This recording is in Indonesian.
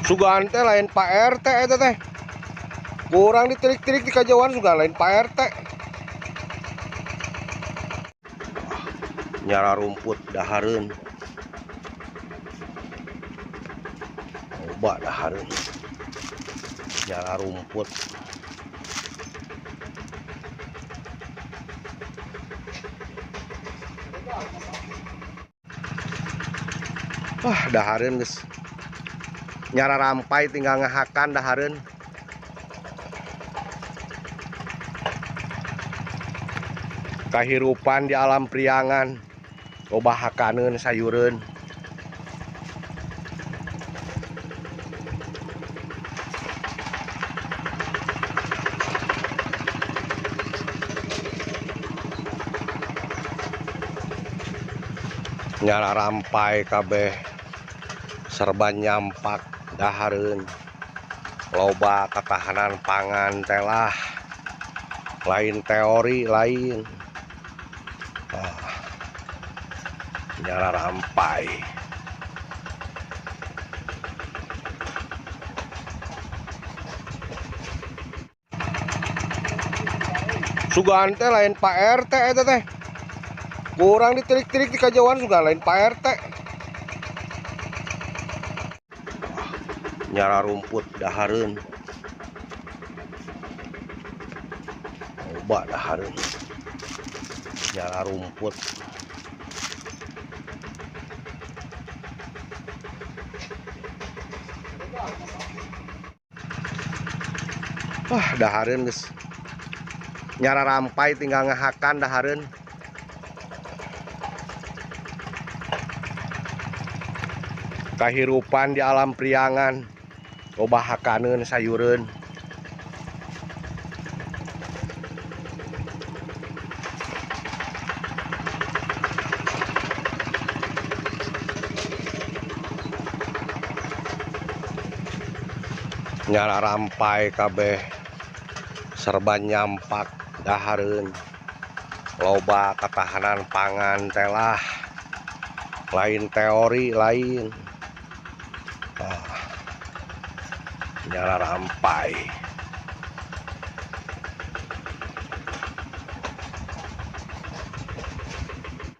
Sugan teh lain Pak RT eta teh. Kurang ditilik-tilik di kajauhan sugan lain Pak RT. Nyara rumput dahareun. Loba dahareun. Nyara rumput. Wah, dahareun geus. Nyara rampai tinggal ngahakan dahareun. Kahirupan di alam priangan. Loba hakaneun sayureun. Nyara rampai kabeh serba nyampak dahareun. Loba ketahanan pangan telah lain teori lain. Nyara rampai. Sugan teh lain Pak RT eta teh. Kurang ditilik-tilik di kajauhan sugan lain Pak RT. Nyara rumput dahareun. Loba dahareun. Nyara rumput. Wah, dahareun geus. Nyara rampai tinggal ngahakan dahareun. Kahirupan di alam priangan. Loba hakaneun sayureun. Nyara rampai kabeh serba nyampak dahareun. Loba ketahanan pangan telah lain teori lain. Nyara rampai.